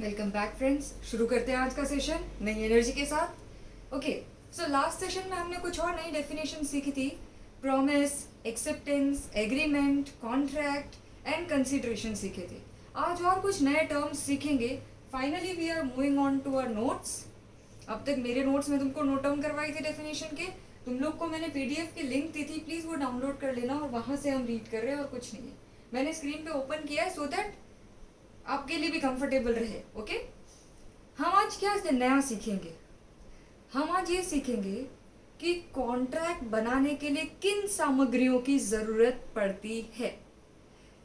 Welcome back friends. शुरू करते हैं आज का सेशन नई एनर्जी के साथ। ओके, सो लास्ट सेशन में हमने कुछ और नई डेफिनेशन सीखी थी। Promise, acceptance, agreement, contract and consideration सीखे थे। आज और कुछ नए टर्म्स सीखेंगे। Finally we are moving on to our notes. अब तक मेरे नोट्स में तुमको नोट डाउन करवाई थी डेफिनेशन के। तुम लोग को मैंने पीडीएफ की लिंक दी थी, प्लीज़ वो डाउनलोड कर लेना और वहाँ से हम रीड कर रहे हैं और कुछ नहीं है। मैंने स्क्रीन पे ओपन किया है सो दैट आपके लिए भी कंफर्टेबल रहे। ओके, हम आज क्या नया सीखेंगे। हम आज ये सीखेंगे कि कॉन्ट्रैक्ट बनाने के लिए किन सामग्रियों की जरूरत पड़ती है,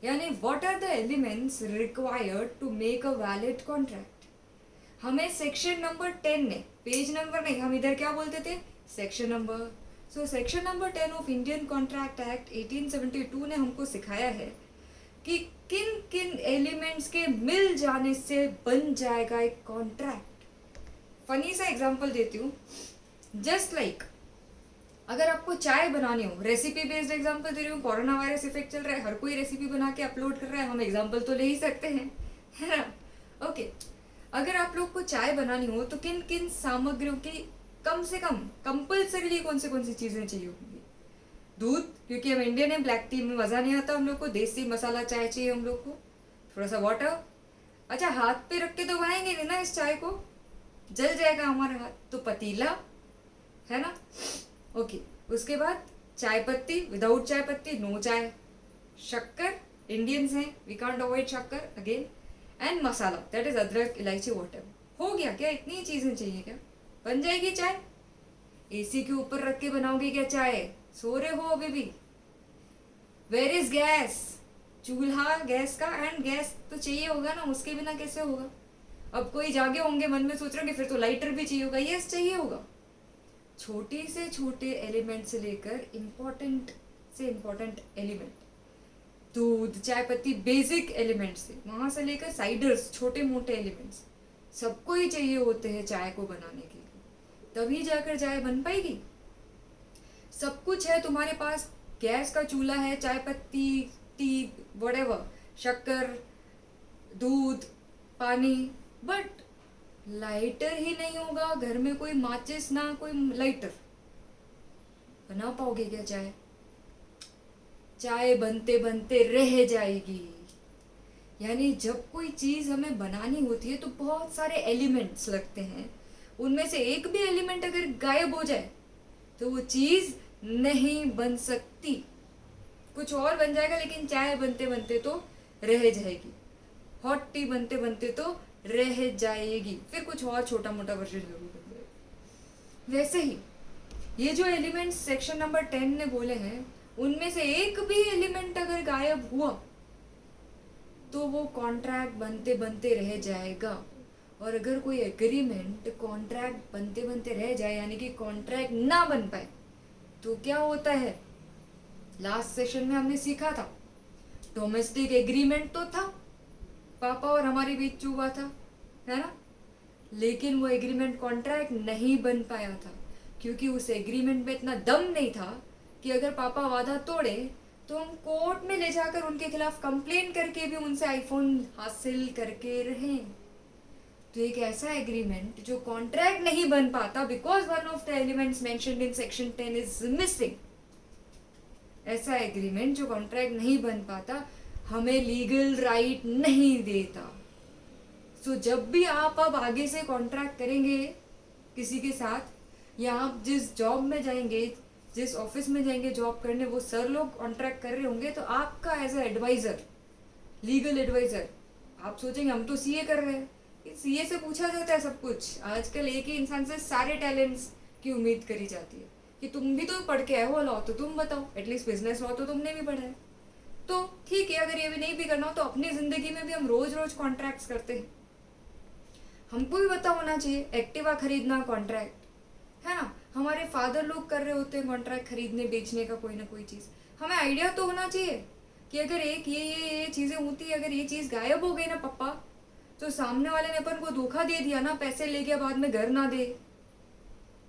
यानी what are the elements required to make a valid contract. हमें सेक्शन नंबर 10 ने, पेज नंबर नहीं, हम इधर क्या बोलते थे, section number. So section number 10 of Indian contract act 1872 ने हमको सिखाया है कि किन किन एलिमेंट्स के मिल जाने से बन जाएगा एक कॉन्ट्रैक्ट। फनी सा एग्जांपल देती हूँ। जस्ट लाइक अगर आपको चाय बनानी हो, रेसिपी बेस्ड एग्जांपल दे रही हूँ। कोरोना वायरस इफेक्ट चल रहा है, हर कोई रेसिपी बना के अपलोड कर रहा है, हम एग्जांपल तो ले ही सकते हैं, है ना। ओके, अगर आप लोग को चाय बनानी हो तो किन किन सामग्रियों की कम से कम कंपल्सरीली कौन सी चीजें चाहिए होंगी। दूध, क्योंकि हम इंडियन है, ब्लैक टी में मज़ा नहीं आता हम लोग को, देसी मसाला चाय चाहिए हम लोग को। थोड़ा सा वाटर। अच्छा, हाथ पे रख के तो बनाएंगे नहीं ना इस चाय को, जल जाएगा हमारा हाथ, तो पतीला, है ना। ओके, उसके बाद चाय पत्ती, विदाउट चाय पत्ती नो चाय। शक्कर, इंडियंस हैं, वी कांट अवॉइड शक्कर again. And masala, that is अदरक, इलायची, वाटर। हो गया क्या, इतनी ही चीज़ें चाहिए क्या, बन जाएगी चाय। एसी के ऊपर रख के बनाओगे क्या चाय, सो रहे हो अभी भी। वेयर इज गैस, चूल्हा गैस का, एंड गैस तो चाहिए होगा ना, उसके बिना कैसे होगा। अब कोई जागे होंगे मन में सोच रहे होंगे फिर तो लाइटर भी चाहिए होगा, यस चाहिए होगा। छोटे से छोटे एलिमेंट से लेकर इंपॉर्टेंट से इंपॉर्टेंट एलिमेंट, दूध, चाय पत्ती, बेसिक एलिमेंट्स से वहां से लेकर साइडर्स, छोटे मोटे एलिमेंट्स, सबको ही चाहिए होते हैं चाय को बनाने के लिए, तभी जाकर चाय बन पाएगी। सब कुछ है तुम्हारे पास, गैस का चूल्हा है, चाय पत्ती, टी, व्हाटएवर, शक्कर, दूध, पानी, बट लाइटर ही नहीं होगा घर में, कोई माचिस ना कोई लाइटर, बना पाओगे क्या चाय। चाय बनते बनते रह जाएगी। यानी जब कोई चीज हमें बनानी होती है तो बहुत सारे एलिमेंट्स लगते हैं, उनमें से एक भी एलिमेंट अगर गायब हो जाए तो वो चीज नहीं बन सकती। कुछ और बन जाएगा लेकिन चाय बनते बनते तो रह जाएगी, हॉट टी बनते बनते तो रह जाएगी, फिर कुछ और छोटा मोटा वर्जन जरूर बन जाएगा। वैसे ही ये जो एलिमेंट्स सेक्शन नंबर 10 ने बोले हैं, उनमें से एक भी एलिमेंट अगर गायब हुआ तो वो कॉन्ट्रैक्ट बनते बनते रह जाएगा। और अगर कोई एग्रीमेंट कॉन्ट्रैक्ट बनते बनते रह जाए, यानी कि कॉन्ट्रैक्ट ना बन पाए, तो क्या होता है। लास्ट सेशन में हमने सीखा था, डोमेस्टिक एग्रीमेंट तो था, पापा और हमारे बीच हुआ था, है ना, लेकिन वो एग्रीमेंट कॉन्ट्रैक्ट नहीं बन पाया था, क्योंकि उस एग्रीमेंट में इतना दम नहीं था कि अगर पापा वादा तोड़े तो हम कोर्ट में ले जाकर उनके खिलाफ कंप्लेन करके भी उनसे आईफोन हासिल करके रहें। तो एक ऐसा एग्रीमेंट जो कॉन्ट्रैक्ट नहीं बन पाता because one of the elements mentioned in section 10 is missing, ऐसा एग्रीमेंट जो कॉन्ट्रैक्ट नहीं बन पाता हमें लीगल राइट नहीं देता। सो जब भी आप अब आगे से कॉन्ट्रैक्ट करेंगे किसी के साथ, या आप जिस जॉब में जाएंगे, जिस ऑफिस में जाएंगे जॉब करने, वो सर लोग कॉन्ट्रैक्ट कर रहे होंगे, तो आपका as a adviser, legal adviser, आप सोचेंगे हम तो सीए कर रहे हैं, सीए से पूछा जाता है सब कुछ। आजकल एक ही इंसान से सारे टैलेंट्स की उम्मीद करी जाती है कि तुम भी तो पढ़ के आए हो लॉ, तो तुम बताओ, एटलीस्ट बिजनेस लॉ तो तुमने भी पढ़ा है। तो ठीक है, अगर ये भी नहीं भी करना हो तो अपनी जिंदगी में भी हम रोज रोज कॉन्ट्रैक्ट्स करते हैं, हमको भी पता होना चाहिए। एक्टिवा खरीदना कॉन्ट्रैक्ट है ना, हमारे फादर लोग कर रहे होते हैं कॉन्ट्रैक्ट खरीदने बेचने का, कोई ना कोई चीज। हमें आइडिया तो होना चाहिए कि अगर एक ये चीजें होती है, अगर ये चीज गायब हो गई ना पप्पा, तो सामने वाले ने अपन को धोखा दे दिया ना, पैसे ले गया बाद में घर ना दे,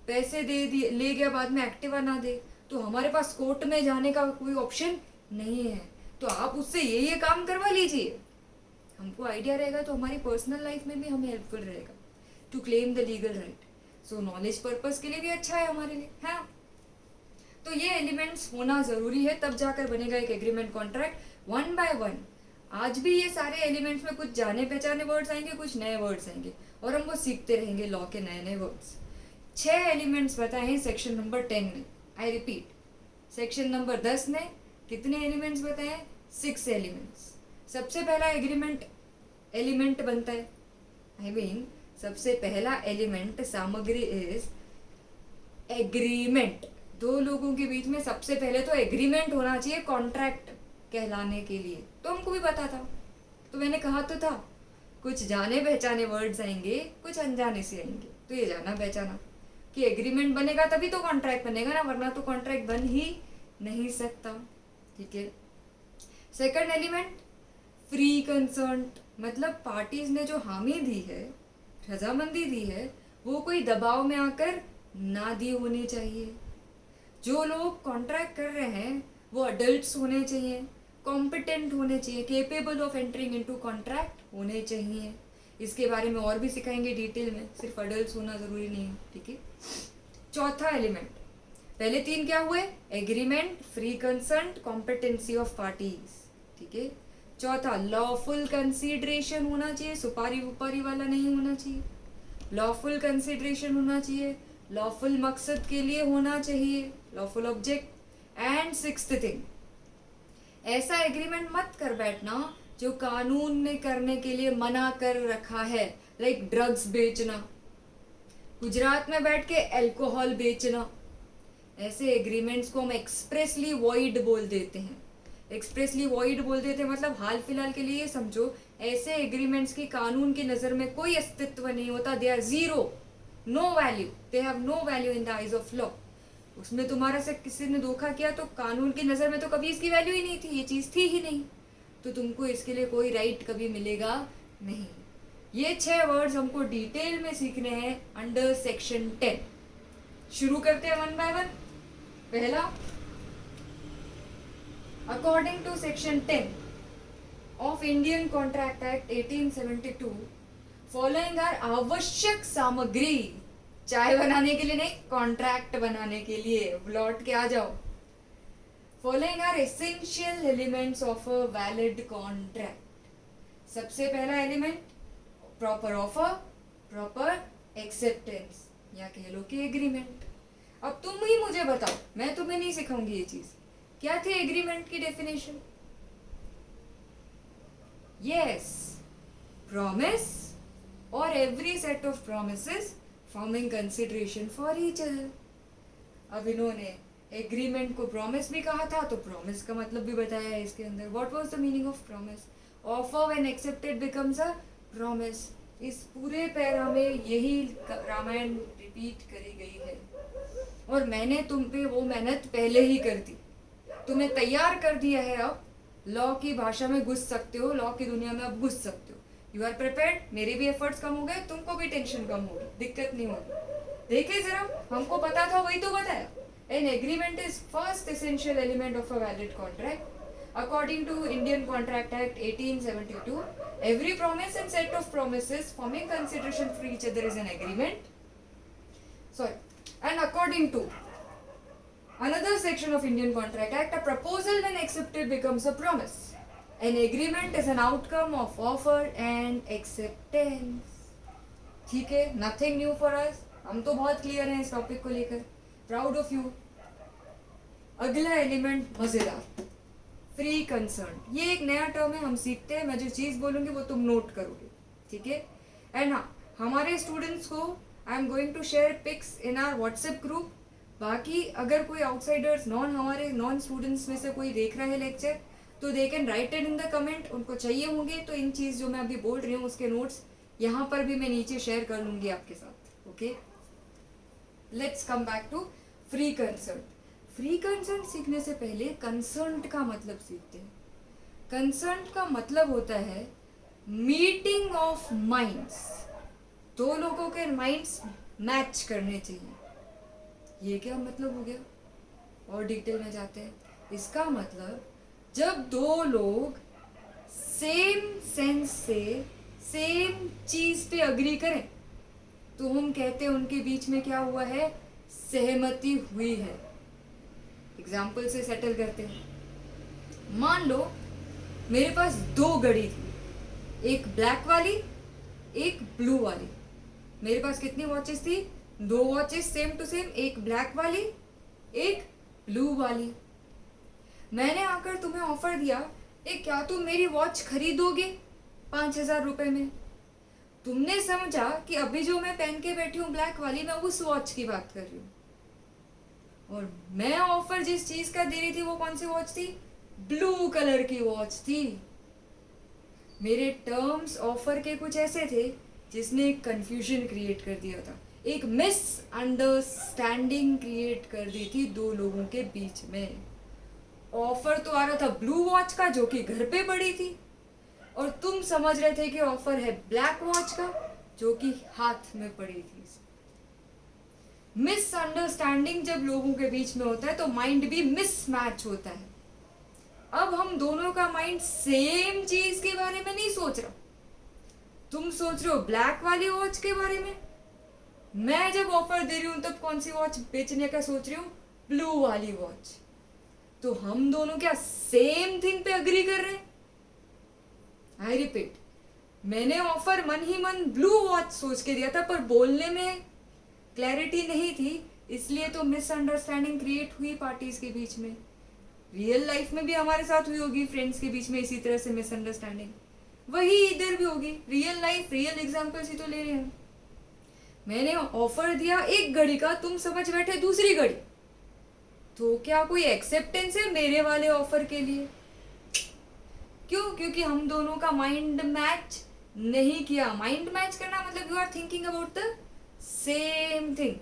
पैसे दे दिए ले गया बाद में एक्टिवा ना दे, तो हमारे पास कोर्ट में जाने का कोई ऑप्शन नहीं है। तो आप उससे ये काम करवा लीजिए, हमको आइडिया रहेगा तो हमारी पर्सनल लाइफ में भी हमें हेल्पफुल रहेगा to claim the legal right. So knowledge purpose के लिए भी अच्छा है हमारे लिए. हाँ, तो ये एलिमेंट्स होना ज़रूरी है, तब जाकर बनेगा एक agreement contract one by one. आज भी ये सारे एलिमेंट्स में कुछ जाने पहचाने वर्ड्स आएंगे, कुछ नए वर्ड्स आएंगे और हम वो सीखते रहेंगे लॉ के नए नए वर्ड्स. 6 एलिमेंट्स बताए हैं सेक्शन नंबर 10 में. आई रिपीट, सेक्शन नंबर 10 ने कितने एलिमेंट्स बताए हैं? 6 एलिमेंट्स. सबसे पहला एलिमेंट बनता है, आई मीन सबसे पहला एलिमेंट सामग्री इज एग्रीमेंट. दो लोगों के बीच में सबसे पहले तो एग्रीमेंट होना चाहिए कॉन्ट्रैक्ट कहलाने के लिए. तो हमको भी पता था, तो मैंने कहा तो था कुछ जाने पहचाने वर्ड्स आएंगे, कुछ अनजाने से आएंगे. तो ये जाना पहचाना कि एग्रीमेंट बनेगा तभी तो कॉन्ट्रैक्ट बनेगा ना, वरना तो कॉन्ट्रैक्ट बन ही नहीं सकता. ठीक है. सेकंड एलिमेंट फ्री कंसर्ट, मतलब पार्टीज ने जो हामी दी है, रजामंदी दी है, वो कोई दबाव में आकर ना दी होनी चाहिए. जो लोग कॉन्ट्रैक्ट कर रहे हैं वो अडल्ट्स होने चाहिए, कॉम्पिटेंट होने चाहिए, capable of entering into contract होने चाहिए. इसके बारे में और भी सिखाएंगे डिटेल में, सिर्फ अडल्ट्स होना ज़रूरी नहीं है. ठीक है. चौथा एलिमेंट, पहले 3 क्या हुए? Agreement, free concert, competency of parties. ठीक है. चौथा लॉफुल कंसीडरेशन होना चाहिए, सुपारी वुपारी वाला नहीं होना चाहिए. लॉफुल कंसीडरेशन होना चाहिए, लॉफुल मकसद के लिए होना चाहिए, lawful object. And sixth thing, ऐसा एग्रीमेंट मत कर बैठना जो कानून ने करने के लिए मना कर रखा है, लाइक ड्रग्स बेचना, गुजरात में बैठ के अल्कोहल बेचना. ऐसे एग्रीमेंट्स को हम एक्सप्रेसली वॉइड बोल देते हैं. एक्सप्रेसली वॉइड बोल देते हैं मतलब हाल फिलहाल के लिए समझो, ऐसे एग्रीमेंट्स की कानून की नज़र में कोई अस्तित्व नहीं होता. They are zero, no value, they have no value in the eyes of law. उसमें तुम्हारा से किसी ने धोखा किया तो कानून की नज़र में तो कभी इसकी वैल्यू ही नहीं थी, ये चीज़ थी ही नहीं, तो तुमको इसके लिए कोई राइट कभी मिलेगा नहीं. ये 6 वर्ड्स हमको डिटेल में सीखने हैं अंडर सेक्शन 10. शुरू करते हैं वन बाय वन. पहला, according to section 10 of Indian contract act 1872, following are आवश्यक सामग्री. चाय बनाने के लिए नहीं, कॉन्ट्रैक्ट बनाने के लिए. लौट के आ जाओ. Following are essential elements of a valid contract. सबसे पहला element proper offer, proper acceptance, या कह लो कि एग्रीमेंट. अब तुम ही मुझे बताओ, मैं तुम्हें नहीं सिखाऊंगी ये चीज. क्या थी एग्रीमेंट की डेफिनेशन? यस, प्रॉमिस और every set of promises forming consideration for each other. अब इन्होंने एग्रीमेंट को प्रॉमिस भी कहा था, तो प्रॉमिस का मतलब भी बताया है इसके अंदर. What was the meaning of promise? Offer when accepted becomes a promise. इस पूरे पैरा में यही रामायण रिपीट करी गई है, और मैंने तुम पे वो मेहनत पहले ही कर दी, तुम्हें तैयार कर दिया है. अब लॉ की भाषा में घुस सकते हो, लॉ की दुनिया में अब घुस सकते हो. You are prepared. मेरे भी एफर्ट्स कम हो गए, तुमको भी टेंशन कम होगी, दिक्कत नहीं होगी. देखिए जरा, हमको पता था वही तो बताया. An agreement is first essential element of a valid contract. According to Indian Contract Act 1872, every promise and set of promises forming consideration for each other is an agreement. Sorry. And according to another section of Indian Contract Act, a proposal when accepted becomes a promise. An agreement is an outcome of offer and acceptance. ठीक है, nothing new for us. हम तो बहुत clear हैं इस topic को लेकर. Proud of you. अगला एलिमेंट मजेदार, फ्री कंसर्न. ये एक नया टर्म है, हम सीखते हैं. मैं जो चीज़ बोलूँगी वो तुम नोट करोगे. ठीक है. एंड हाँ, हमारे स्टूडेंट्स को I am going to share pics in our WhatsApp group. बाकी अगर कोई आउटसाइडर्स हमारे नॉन स्टूडेंट्स में से कोई देख रहा है लेक्चर, तो they can write it in the comment. उनको चाहिए होंगे तो इन चीज़ जो मैं अभी बोल रही हूँ उसके नोट्स यहाँ पर भी मैं नीचे शेयर कर लूँगी आपके साथ. Okay, let's come back to free concern. Free concern सीखने से पहले कंसर्न का मतलब सीखते हैं. कंसर्न का मतलब होता है मीटिंग ऑफ माइंड्स. दो लोगों के माइंड्स मैच करने चाहिए. ये क्या मतलब हो गया? और डिटेल में जाते हैं. इसका मतलब जब दो लोग सेम सेंस से सेम चीज पे अग्री करें तो हम कहते हैं उनके बीच में क्या हुआ है, सहमति हुई है। एग्जाम्पल से सेटल करते हैं। मान लो मेरे पास दो घड़ी थी, एक ब्लैक वाली एक ब्लू वाली। मेरे पास कितनी वॉचेस थी, दो वॉचेस सेम टू सेम, एक ब्लैक वाली एक ब्लू वाली। मैंने आकर तुम्हें ऑफर दिया, क्या तुम मेरी वॉच खरीदोगे 5,000 रुपए में। तुमने समझा कि अभी जो मैं पहन के बैठी हूँ ब्लैक वाली, मैं उस वॉच की बात कर रही हूँ, और मैं ऑफर जिस चीज का दे रही थी वो कौन सी वॉच थी, ब्लू कलर की वॉच थी। मेरे टर्म्स ऑफर के कुछ ऐसे थे जिसने एक कंफ्यूजन क्रिएट कर दिया था, एक मिस अंडरस्टैंडिंग क्रिएट कर दी थी दो लोगों के बीच में। ऑफर तो आ रहा था ब्लू वॉच का जो कि घर पे पड़ी थी, और तुम समझ रहे थे कि ऑफर है ब्लैक वॉच का जो कि हाथ में पड़ी थी। मिसअंडरस्टैंडिंग जब लोगों के बीच में होता है तो माइंड भी मिसमैच होता है। अब हम दोनों का माइंड सेम चीज के बारे में नहीं सोच रहा। तुम सोच रहे हो ब्लैक वाली वॉच के बारे में, मैं जब ऑफर दे रही हूं तब कौन सी वॉच बेचने का सोच रही हूँ, ब्लू वाली वॉच। तो हम दोनों क्या सेम थिंग पे अग्री कर रहे हैं। आई रिपीट, मैंने ऑफर मन ही मन ब्लू वॉच सोच के दिया था, पर बोलने में क्लैरिटी नहीं थी, इसलिए तो मिसअंडरस्टैंडिंग क्रिएट हुई पार्टीज के बीच में। रियल लाइफ में भी हमारे साथ हुई होगी, फ्रेंड्स के बीच में इसी तरह से मिसअंडरस्टैंडिंग, वही इधर भी होगी। रियल लाइफ, रियल एग्जांपल्स ही तो ले रहे हैं। मैंने ऑफर दिया एक घड़ी का, तुम समझ बैठे दूसरी घड़ी, तो क्या कोई एक्सेप्टेंस है मेरे वाले ऑफर के लिए? क्यों? क्योंकि हम दोनों का माइंड मैच नहीं किया। माइंड मैच करना मतलब you are thinking about the same thing.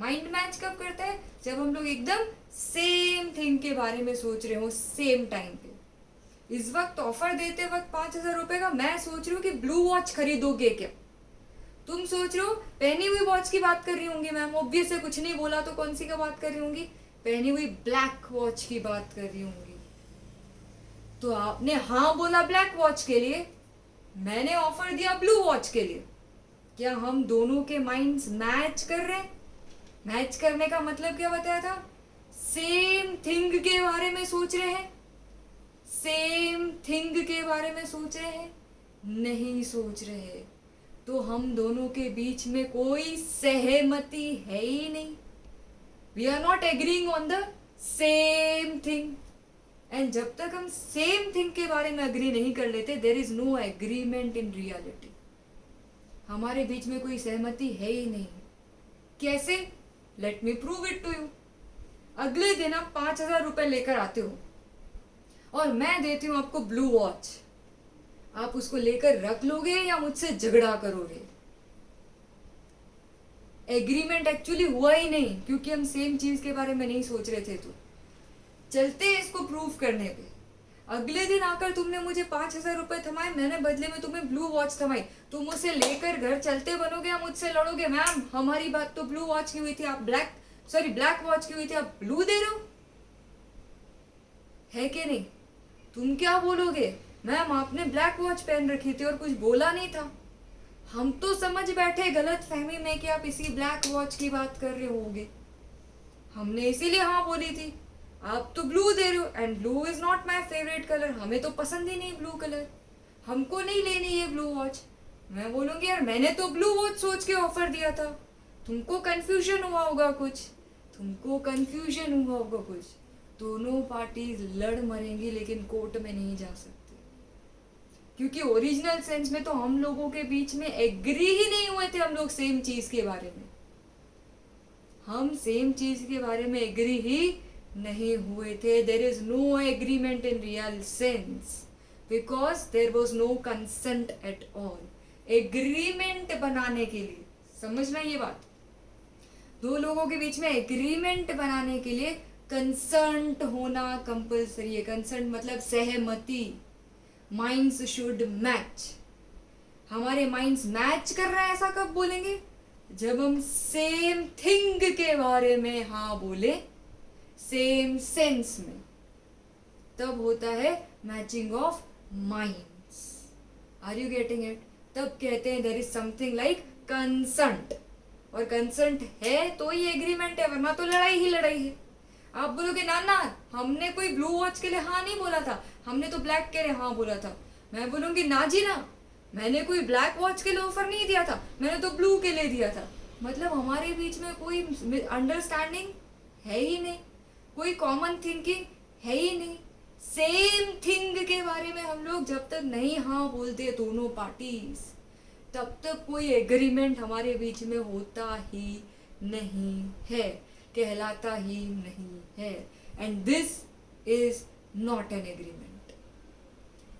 Mind match कब करता है? जब हम लोग एकदम सेम थिंग के बारे में सोच रहे हो सेम टाइम पे। इस वक्त ऑफर देते वक्त 5,000 रुपए का मैं सोच रही हूँ कि ब्लू वॉच खरीदोगे क्या। तुम सोच रहे हो पहनी हुई वॉच की बात कर रही होंगी मैम, ऑब्वियस है, कुछ नहीं बोला तो कौन सी का बात कर रही होंगी, पहनी हुई ब्लैक वॉच की बात कर रही होंगी। तो आपने हाँ बोला ब्लैक वॉच के लिए, मैंने ऑफर दिया ब्लू वॉच के लिए। क्या हम दोनों के माइंड्स मैच कर रहे हैं? मैच करने का मतलब क्या बताया था? सेम थिंग के बारे में सोच रहे हैं। सेम थिंग के बारे में सोच रहे हैं? नहीं सोच रहे। तो हम दोनों के बीच में कोई सहमति है ही नहीं। We are not agreeing on the same thing. And जब तक हम सेम थिंग के बारे में अग्री नहीं कर लेते, there is no agreement in reality. हमारे बीच में कोई सहमति है ही नहीं। कैसे? Let me prove it to you. अगले दिन आप 5,000 रुपए लेकर आते हो और मैं देती हूं आपको ब्लू वॉच। आप उसको लेकर रख लोगे या मुझसे झगड़ा करोगे? एग्रीमेंट एक्चुअली हुआ ही नहीं, क्योंकि हम सेम चीज के बारे में नहीं सोच रहे थे। तो चलते हैं इसको प्रूव करने पे। अगले दिन आकर तुमने मुझे 5,000 रुपए थमाए, मैंने बदले में तुम्हें ब्लू वॉच थमाई। तुम उसे लेकर घर चलते बनोगे या मुझसे लड़ोगे? मैम हमारी बात तो ब्लू वॉच की हुई थी, आप ब्लैक वॉच की हुई थी, आप ब्लू दे रहे हो, है कि नहीं? तुम क्या बोलोगे? मैम आपने ब्लैक वॉच पहन रखी थी और कुछ बोला नहीं था। हम तो समझ बैठे गलत फहमी में कि आप इसी ब्लैक वॉच की बात कर रहे होगे। हमने इसीलिए हाँ बोली थी। आप तो ब्लू दे रहे हो, and blue is not my favourite colour. हमें तो पसंद ही नहीं ब्लू कलर, हमको नहीं लेनी ये ब्लू वॉच। मैं बोलूंगी यार मैंने तो ब्लू वॉच सोच के ऑफर दिया था, तुमको कंफ्यूजन हुआ होगा कुछ, दोनों पार्टीज लड़ मरेंगी लेकिन कोर्ट में नहीं जा सकती, क्योंकि ओरिजिनल सेंस में तो हम लोगों के बीच में एग्री ही नहीं हुए थे। हम लोग सेम चीज के बारे में, हम सेम चीज के बारे में एग्री ही नहीं हुए थे। There is no agreement in real sense because there was no consent at all. Agreement बनाने के लिए, समझना ये बात, दो लोगों के बीच में एग्रीमेंट बनाने के लिए कंसर्ट होना कंपल्सरी है। कंसर्ट मतलब सहमति। Minds should match. हमारे माइंड्स मैच कर रहा है, ऐसा कब बोलेंगे? जब हम सेम थिंग के बारे में हाँ बोले, सेम सेंस में, तब होता है matching of minds. Are you getting it? तब कहते हैं there is something like consent. और कंसेंट है तो ही एग्रीमेंट है, वरना तो लड़ाई ही लड़ाई है. आप बोलोगे ना ना हमने कोई ब्लू वॉच के लिए हाँ नहीं बोला था, हमने तो ब्लैक के लिए हाँ बोला था. मैं बोलूंगी ना जी ना, मैंने कोई ब्लैक वॉच के लिए ऑफर नहीं दिया था, मैंने तो ब्लू के लिए दिया था. मतलब हमारे बीच में कोई अंडरस्टैंडिंग है ही नहीं, कोई कॉमन थिंकिंग है ही नहीं. सेम थिंग के बारे में हम लोग जब तक नहीं हाँ बोलते दोनों पार्टीज, तब तक कोई एग्रीमेंट हमारे बीच में होता ही नहीं है, कहलाता ही नहीं है. And this is not an agreement.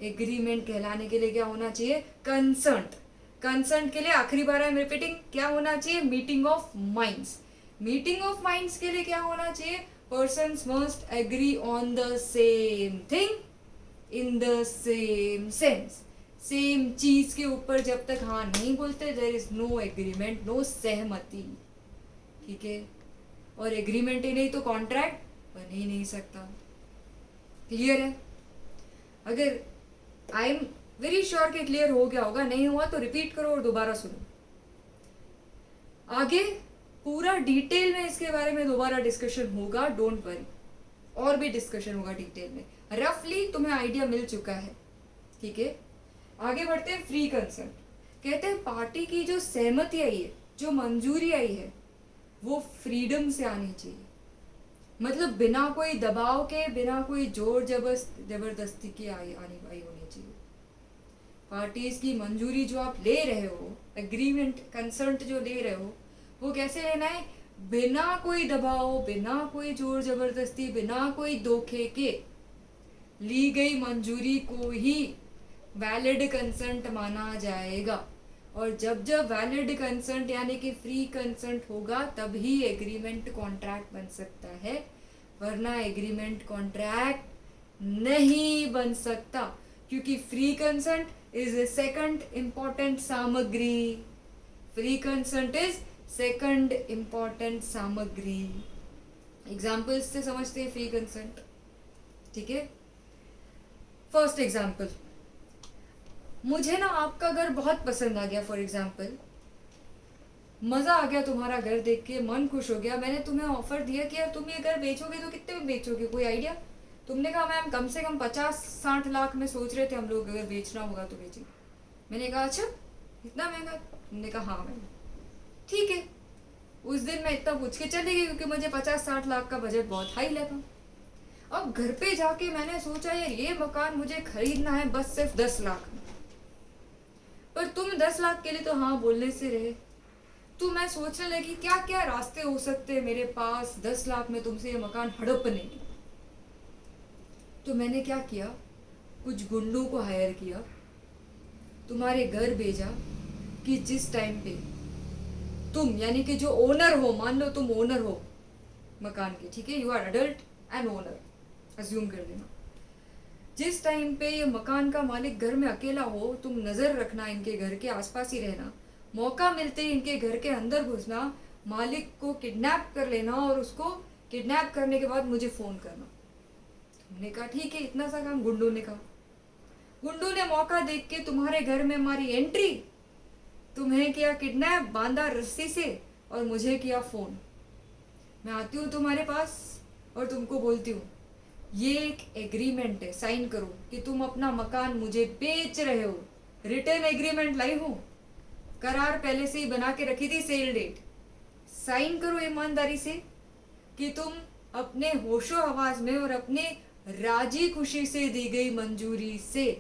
Agreement कहलाने के लिए क्या होना चाहिए? कंसर्ट. कंसर्ट के लिए आखिरी बार आई एम रिपीटिंग, क्या होना चाहिए? Meeting of minds. Meeting of minds के लिए क्या होना चाहिए? Persons must agree on the same thing in the same sense. Same चीज के ऊपर जब तक हाँ नहीं बोलते, there is no agreement, no सहमति. ठीक है? और एग्रीमेंट ही नहीं तो कॉन्ट्रैक्ट बन ही नहीं सकता. क्लियर है? अगर आई एम वेरी श्योर कि क्लियर हो गया होगा, नहीं हुआ तो रिपीट करो और दोबारा सुनो. आगे पूरा डिटेल में इसके बारे में दोबारा डिस्कशन होगा, डोंट वरी. और भी डिस्कशन होगा डिटेल में. रफली तुम्हें आइडिया मिल चुका है. ठीक है? आगे बढ़ते हैं. Free consent. कहते हैं पार्टी की जो सहमति आई है, जो मंजूरी आई है, वो फ्रीडम से आनी चाहिए. मतलब बिना कोई दबाव के, बिना कोई जोर जबरदस्ती की आनी होनी चाहिए. पार्टीज की मंजूरी जो आप ले रहे हो, एग्रीमेंट कंसेंट जो ले रहे हो, वो कैसे लेना है? बिना कोई दबाव, बिना कोई जोर जबरदस्ती, बिना कोई धोखे के ली गई मंजूरी को ही वैलिड कंसेंट माना जाएगा. और जब जब वैलिड कंसेंट यानी कि फ्री कंसेंट होगा, तभी एग्रीमेंट कॉन्ट्रैक्ट बन सकता है, वरना एग्रीमेंट कॉन्ट्रैक्ट नहीं बन सकता. क्योंकि free consent is a second important सामग्री. Free consent is second important सामग्री. एग्जाम्पल्स से समझते हैं फ्री कंसेंट. ठीक है? फर्स्ट एग्जाम्पल, मुझे ना आपका घर बहुत पसंद आ गया. फॉर एग्जाम्पल, मजा आ गया तुम्हारा घर देख के, मन खुश हो गया. मैंने तुम्हें ऑफर दिया कि यार तुम ये घर बेचोगे तो कितने में बेचोगे, कोई आइडिया? तुमने कहा मैम कम से कम 50-60 लाख में सोच रहे थे हम लोग, अगर बेचना होगा तो बेचेंगे. मैंने कहा अच्छा इतना महंगा? तुमने कहा हाँ मैम ठीक है. उस दिन मैं इतना पूछ के चली गई क्योंकि मुझे 50-60 लाख का बजट बहुत हाई लगा. अब घर पे जाके मैंने सोचा यार ये मकान मुझे खरीदना है बस सिर्फ 10 लाख में. पर तुम 10 लाख के लिए तो हाँ बोलने से रहे. तो मैं सोचने लगी क्या क्या रास्ते हो सकते हैं मेरे पास 10 लाख में तुमसे ये मकान हड़पने के. तो मैंने क्या किया, कुछ गुंडों को हायर किया, तुम्हारे घर भेजा कि जिस टाइम पे तुम यानी कि जो ओनर हो, मान लो तुम ओनर हो मकान के, ठीक है, you are adult and owner, assume कर लेना. जिस टाइम पे ये मकान का मालिक घर में अकेला हो, तुम नजर रखना, इनके घर के आसपास ही रहना, मौका मिलते ही इनके घर के अंदर घुसना, मालिक को किडनैप कर लेना और उसको किडनैप करने के बाद मुझे फोन करना. हमने कहा ठीक है, इतना सा काम गुंडों ने कहा. गुंडों ने मौका देख के तुम्हारे घर में मारी एंट्री, तुम्हें किया किडनैप, बांधा रस्सी से और मुझे किया फोन. मैं आती हूँ तुम्हारे पास और तुमको बोलती हूँ ये एक एग्रीमेंट है, साइन करो कि तुम अपना मकान मुझे बेच रहे हो. रिटर्न एग्रीमेंट लाई हूँ, करार पहले से ही बना के रखी थी, सेल डेट. साइन करो ईमानदारी से कि तुम अपने होशो हवास में और अपने राजी खुशी से दी गई मंजूरी से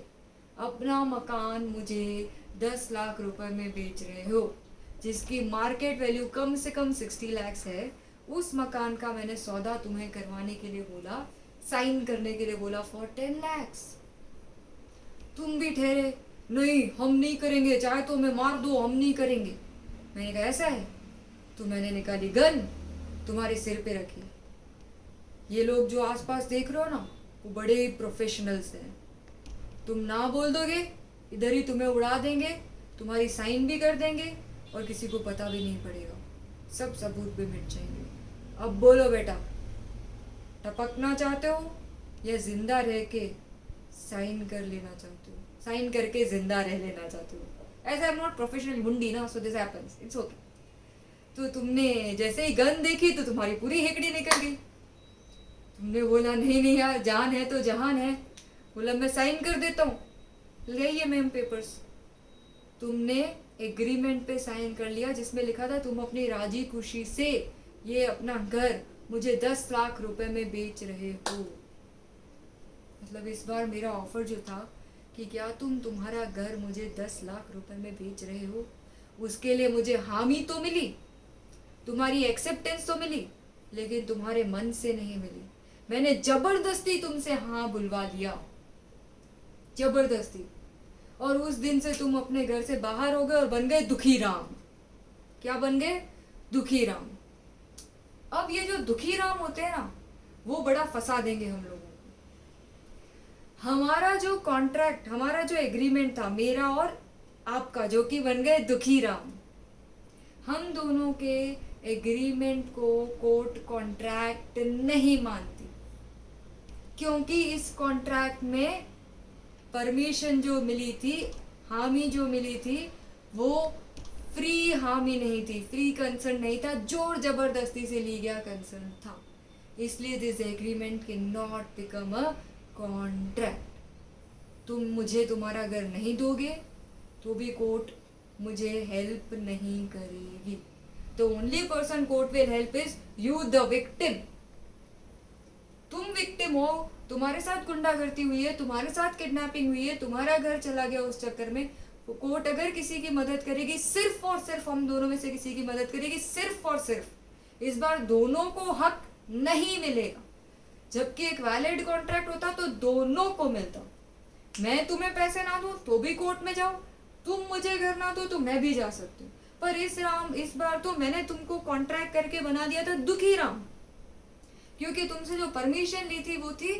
अपना मकान मुझे 10 लाख रुपए में बेच रहे हो, जिसकी मार्केट वैल्यू कम से कम 60 लाख है. उस मकान का मैंने सौदा तुम्हें करवाने के लिए बोला, साइन करने के लिए बोला फॉर 10 लाख. तुम भी ठहरे नहीं हम नहीं करेंगे, चाहे तो हमें मार दो, हम नहीं करेंगे. मैंने कहा ऐसा है? तो मैंने निकाली गन, तुम्हारे सिर पे रखी. ये लोग जो आसपास देख रहे हो ना, वो बड़े ही प्रोफेशनल्स हैं. तुम ना बोल दोगे, इधर ही तुम्हें उड़ा देंगे, तुम्हारी साइन भी कर देंगे और किसी को पता भी नहीं पड़ेगा, सब सबूत भी मिट जाएंगे. अब बोलो बेटा, टपकना चाहते हो या जिंदा रह के साइन कर लेना चाहती हूँ, साइन करके जिंदा रह लेना चाहती हूँ. As I am not professional मुंडी ना, so this happens, it's okay. तो तुमने जैसे ही गन देखी तो तुम्हारी पूरी हेकड़ी निकल गई. तुमने बोला नहीं नहीं यार, जान है तो जहान है. बोला मैं साइन कर देता हूँ, ले ये मैम पेपर्स. तुमने एग्रीमेंट पे साइन कर लिया जिसमें लिखा था तुम अपनी राजी खुशी से ये अपना घर मुझे 10 लाख रुपए में बेच रहे हो. मतलब इस बार मेरा ऑफर जो था कि क्या तुम तुम्हारा घर मुझे 10 लाख रुपए में बेच रहे हो, उसके लिए मुझे हामी तो मिली, तुम्हारी एक्सेप्टेंस तो मिली, लेकिन तुम्हारे मन से नहीं मिली. मैंने जबरदस्ती तुमसे हाँ बुलवा लिया, जबरदस्ती. और उस दिन से तुम अपने घर से बाहर हो गए और बन गए दुखी राम. क्या बन गए? दुखी राम. अब ये जो दुखी राम होते हैं ना, वो बड़ा फंसा देंगे हम लोगों को. हमारा जो कॉन्ट्रैक्ट, हमारा जो एग्रीमेंट था मेरा और आपका, जो कि बन गए दुखी राम. हम दोनों के एग्रीमेंट को कोर्ट कॉन्ट्रैक्ट नहीं मानती, क्योंकि इस कॉन्ट्रैक्ट में परमिशन जो मिली थी, हामी जो मिली थी, वो फ्री हामी नहीं थी, फ्री कंसर्न नहीं था, जोर जबरदस्ती से ली गया कंसर्न था. इसलिए this agreement can not become a contract. तुम मुझे तुम्हारा घर नहीं दोगे तो भी कोर्ट मुझे हेल्प नहीं करेगी. The only person court will help is you the victim. तुम विक्टिम हो, तुम्हारे साथ गुंडागर्दी हुई है, तुम्हारे साथ किडनैपिंग हुई है, तुम्हारा घर चला गया उस चक्कर में. कोर्ट अगर किसी की मदद करेगी, सिर्फ और सिर्फ हम दोनों में से किसी की मदद करेगी, सिर्फ और सिर्फ. इस बार दोनों को हक नहीं मिलेगा. जबकि एक वैलिड कॉन्ट्रैक्ट होता तो दोनों को मिलता. मैं तुम्हें पैसे ना दूं तो भी कोर्ट में जाओ, तुम मुझे घर ना दो तो मैं भी जा सकती हूँ. पर इस बार तो मैंने तुमको कॉन्ट्रैक्ट करके बना दिया था दुखी राम, क्योंकि तुमसे जो परमिशन ली थी वो थी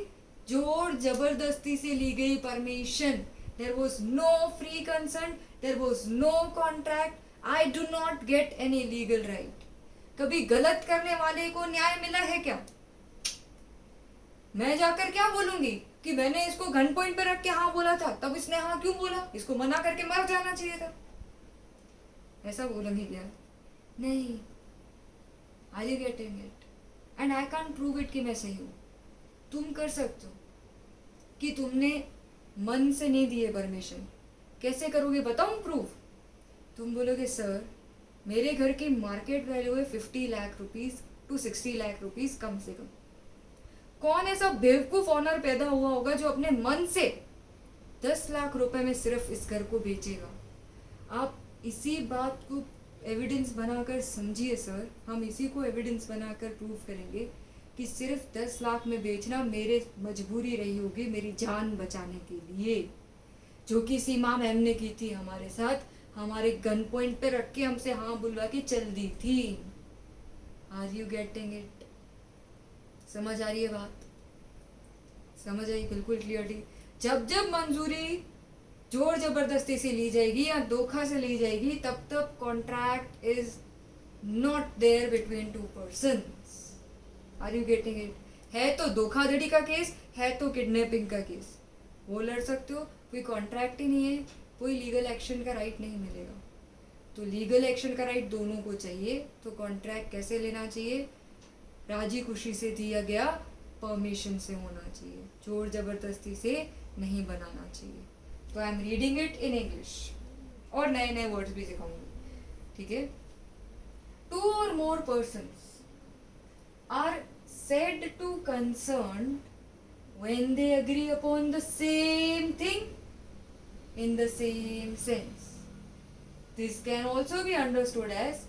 जोर जबरदस्ती से ली गई permission. There was no free concern, there was no contract. I do not get any legal right. कभी गलत करने वाले को न्याय मिला है क्या? मैं जाकर क्या बोलूंगी कि मैंने इसको गन पॉइंट पे रख के हाँ बोला था, तब इसने हाँ क्यों बोला, इसको मना करके मर जाना चाहिए था. ऐसा बोलूंगी क्या? नहीं. Are you getting it? And I can't prove it कि मैं सही हूं. तुम कर सकते हो कि तुमने मन से नहीं दिए परमिशन. कैसे करोगे बताऊं प्रूफ? तुम बोलोगे सर मेरे घर की मार्केट वैल्यू है 50 lakh rupees to 60 lakh rupees कम से कम. कौन ऐसा बेवकूफ ऑनर पैदा हुआ होगा जो अपने मन से 10 लाख रुपए में सिर्फ इस घर को बेचेगा? आप इसी बात को एविडेंस बनाकर समझिए सर. हम इसी को एविडेंस बनाकर प्रूव करेंगे कि सिर्फ 10 लाख में बेचना मेरे मजबूरी रही होगी मेरी जान बचाने के लिए, जो कि सीमा मैम ने की थी हमारे साथ, हमारे गन पॉइंट पे रख के हमसे हाँ बुलवा के चल दी थी. Are you getting it? समझ आ रही है बात? समझ आई बिल्कुल क्लियरली. जब जब मंजूरी जोर जबरदस्ती से ली जाएगी या धोखा से ली जाएगी, तब तक contract is not there between two persons. Are you getting it? है तो धोखाधड़ी का केस, है तो किडनैपिंग का केस, वो लड़ सकते हो. कोई कॉन्ट्रैक्ट ही नहीं है, कोई लीगल एक्शन का राइट नहीं मिलेगा. तो लीगल एक्शन का राइट दोनों को चाहिए. तो कॉन्ट्रैक्ट कैसे लेना चाहिए? राजी खुशी से दिया गया परमिशन से होना चाहिए, जोर जबरदस्ती से नहीं बनाना चाहिए. तो I am reading it in English और नए नए वर्ड्स भी सिखाऊंगी. ठीक है? 2 or more persons are said to concern when they agree upon the same thing in the same sense. This can also be understood as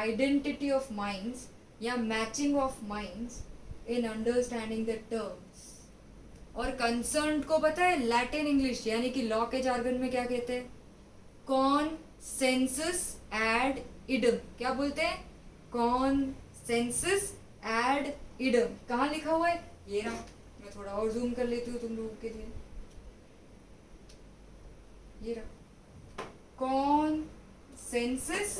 identity of minds या matching of minds in understanding the terms. और concern को पता है Latin English यानी कि law के jargon में क्या कहते हैं? Consensus ad idem. क्या बोलते हैं? Consensus ad idem. कहाँ लिखा हुआ है? ये रहा. मैं थोड़ा और जूम कर लेती हूँ तुम लोगों के लिए. ये रहा. Consensus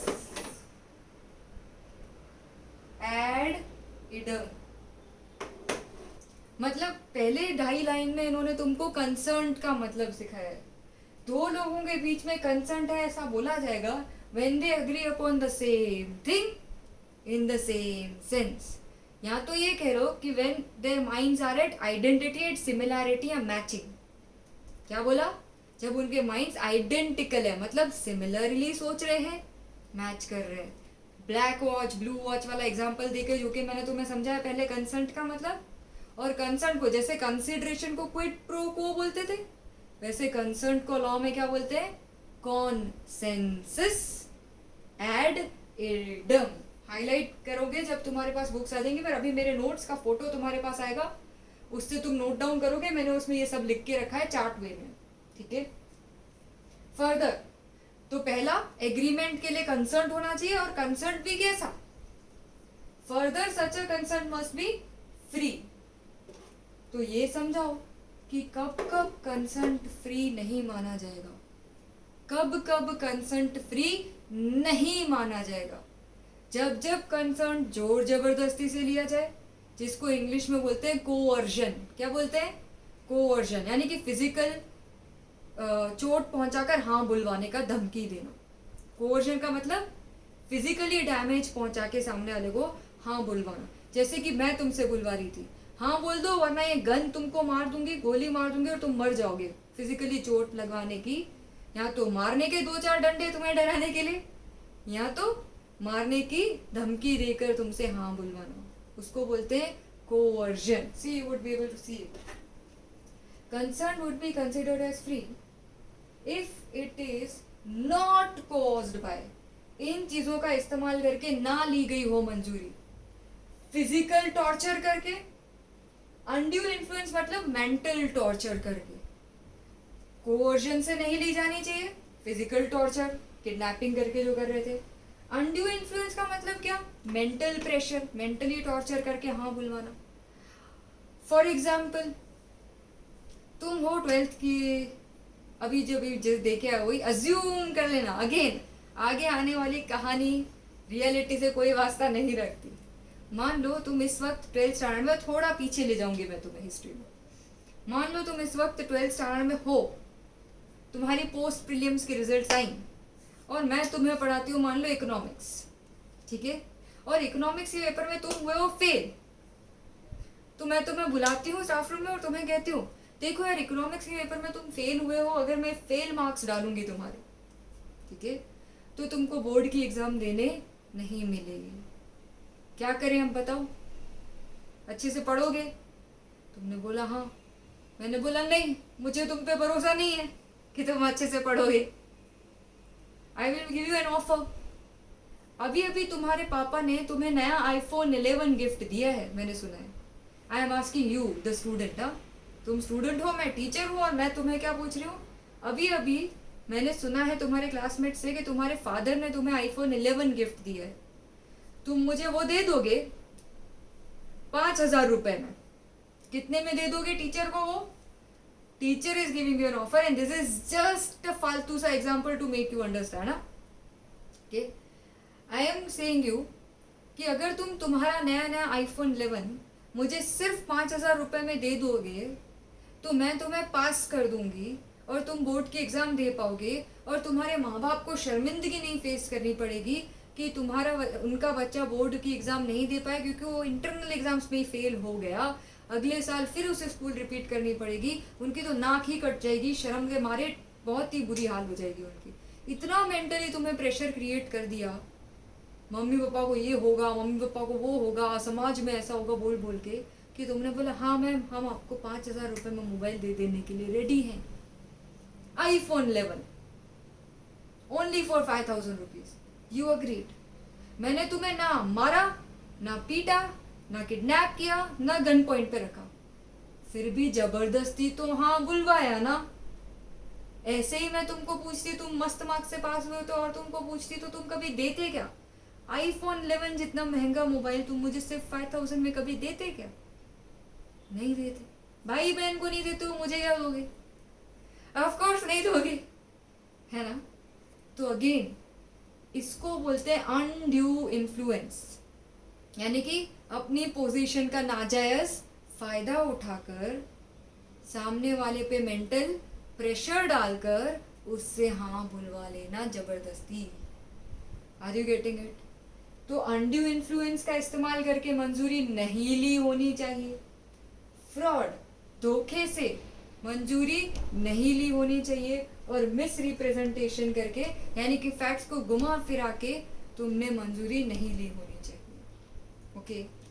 ad idem. मतलब पहले 2.5 लाइन में इन्होंने तुमको कंसर्न का मतलब सिखाया है। दो लोगों के बीच में कंसर्न है ऐसा बोला जाएगा when they agree upon the same thing in the same sense. या तो ये कह लो कि when their minds are at identity at similarity या मैचिंग। क्या बोला? जब उनके माइंड्स आइडेंटिकल है, मतलब सिमिलरली सोच रहे हैं, मैच कर रहे हैं। ब्लैक वॉच ब्लू वॉच वाला एग्जांपल देके जो कि मैंने तुम्हें समझाया पहले कंसर्ट का मतलब। और कंसर्ट को जैसे कंसिडरेशन को क्विड प्रो को बोलते थे, वैसे कंसर्ट को लॉ में क्या बोलते हैं? Consensus ad idem. हाईलाइट करोगे जब तुम्हारे पास बुक्स आ जाएंगी, पर अभी मेरे नोट्स का फोटो तुम्हारे पास आएगा, उससे तुम नोट डाउन करोगे। मैंने उसमें ये सब लिख के रखा है चार्ट वे में, ठीक है। फर्दर तो पहला एग्रीमेंट के लिए कंसर्न होना चाहिए, और कंसर्न भी कैसा? Further such a concern must be free. तो ये समझाओ कि कब कब कंसर्ट फ्री नहीं माना जाएगा, कब कब कंसर्ट फ्री नहीं माना जाएगा। जब जब कंसर्ट जोर जबरदस्ती से लिया जाए, जिसको इंग्लिश में बोलते हैं कोअर्जन। क्या बोलते हैं? कोअर्जन, यानी कि फिजिकल चोट पहुंचाकर हाँ बुलवाने का धमकी देना। कोअर्जन का मतलब फिजिकली डैमेज पहुंचा के सामने वाले को हाँ बुलवाना। जैसे कि मैं तुमसे बुलवा रही थी, हाँ बोल दो वरना ये गन तुमको मार दूंगी, गोली मार दूंगी और तुम मर जाओगे। फिजिकली चोट लगवाने की, या तो मारने के 2-4 डंडे तुम्हें डराने के लिए, या तो मारने की धमकी देकर तुमसे हाँ बुलवाना, उसको बोलते हैं coercion. See you would be able to see it. Consent would be considered as free if it is not caused by, इन चीजों का इस्तेमाल करके ना ली गई हो मंजूरी। फिजिकल टॉर्चर करके, अनड्यू इन्फ्लुएंस मतलब मेंटल टॉर्चर करके। कोअर्जन से नहीं ली जानी चाहिए, फिजिकल टॉर्चर किडनैपिंग करके जो कर रहे थे। अनड्यू इन्फ्लुएंस का मतलब क्या? मेंटल प्रेशर, मेंटली टॉर्चर करके हाँ बुलवाना। फॉर एग्जाम्पल तुम हो 12th की, अभी जो भी देखे है वही अज्यूम कर लेना। अगेन आगे आने वाली कहानी रियलिटी से कोई वास्ता नहीं रखती। मान लो तुम इस वक्त 12th स्टैंडर्ड में, थोड़ा पीछे ले जाऊंगी मैं तुम्हें हिस्ट्री में। मान लो तुम इस वक्त 12th स्टैंडर्ड में हो, तुम्हारी पोस्ट प्रीलिम्स की रिजल्ट आई, और मैं तुम्हें पढ़ाती हूँ मान लो इकोनॉमिक्स, ठीक है। और इकोनॉमिक्स के पेपर में तुम हुए हो फेल, तो मैं तुम्हें बुलाती हूँ स्टाफ रूम में और तुम्हें कहती हूँ देखो यार इकोनॉमिक्स के पेपर में तुम फेल हुए हो, अगर मैं फेल मार्क्स डालूंगी तुम्हारे, ठीक है, तो तुमको बोर्ड की एग्जाम देने नहीं मिलेगी। क्या करें हम बताओ? अच्छे से पढ़ोगे? तुमने बोला हाँ। मैंने बोला नहीं, मुझे तुम पे भरोसा नहीं है कि तुम अच्छे से पढ़ोगे। I will give you an offer. अभी अभी तुम्हारे पापा ने तुम्हें नया iPhone 11 गिफ्ट दिया है, मैंने सुना है। I am asking you the student. हाँ, तुम स्टूडेंट हो, मैं टीचर हूँ, और मैं तुम्हें क्या पूछ रही हूँ? अभी अभी मैंने सुना है तुम्हारे क्लासमेट से कि तुम्हारे फादर ने तुम्हें iPhone 11 गिफ्ट दिया है। तुम मुझे वो दे दोगे 5,000 रुपए में। कितने में दे दोगे टीचर को वो? Teacher is giving you an offer and this is just a फालतू सा example to make you understand. Okay, I am saying you कि अगर तुम तुम्हारा नया नया iPhone 11 मुझे सिर्फ 5,000 रुपए में दे दोगे, तो मैं तुम्हें पास कर दूंगी और तुम बोर्ड की एग्जाम दे पाओगे, और तुम्हारे माँ बाप को शर्मिंदगी नहीं फेस करनी पड़ेगी कि उनका बच्चा बोर्ड की एग्जाम नहीं दे पाया क्योंकि वो इंटरनल एग्जाम्स में ही फेल हो गया। अगले साल फिर उसे स्कूल रिपीट करनी पड़ेगी, उनकी तो नाक ही कट जाएगी, शर्म के मारे बहुत ही बुरी हाल हो जाएगी उनकी। इतना मेंटली तुम्हें प्रेशर क्रिएट कर दिया, मम्मी पापा को ये होगा, मम्मी पापा को वो होगा, समाज में ऐसा होगा बोल बोल के, कि तुमने बोला हाँ मैम हम आपको 5,000 रुपए में मोबाइल दे देने के लिए रेडी हैं। iPhone 11 only for 5,000 rupees. You agreed. मैंने तुम्हें ना मारा, ना पीटा, ना किडनैप किया, ना गन पॉइंट पे रखा, फिर भी जबरदस्ती तो हाँ बुलवाया ना। ऐसे ही मैं तुमको पूछती, तुम मस्त मार्क्स से पास हुए तो, और तुमको पूछती तो तुम कभी देते क्या? iPhone 11 जितना महंगा मोबाइल तुम मुझे सिर्फ 5,000 में कभी देते क्या? नहीं देते। भाई बहन को नहीं देते हो, मुझे क्या दोगे? ऑफ कोर्स नहीं दोगे, है ना। तो अगेन इसको बोलते हैं अनड्यू इन्फ्लुएंस, यानी कि अपनी पोजीशन का नाजायज फायदा उठाकर सामने वाले पे मेंटल प्रेशर डालकर उससे हाँ बुलवा लेना जबरदस्ती। Are you getting it? तो अनड्यू इन्फ्लुएंस का इस्तेमाल करके मंजूरी नहीं ली होनी चाहिए। फ्रॉड, धोखे से मंजूरी नहीं ली होनी चाहिए। और मिस रिप्रेजेंटेशन करके यानी कि फैक्ट्स को घुमा फिरा के तुमने मंजूरी नहीं ली होनी चाहिए। ओके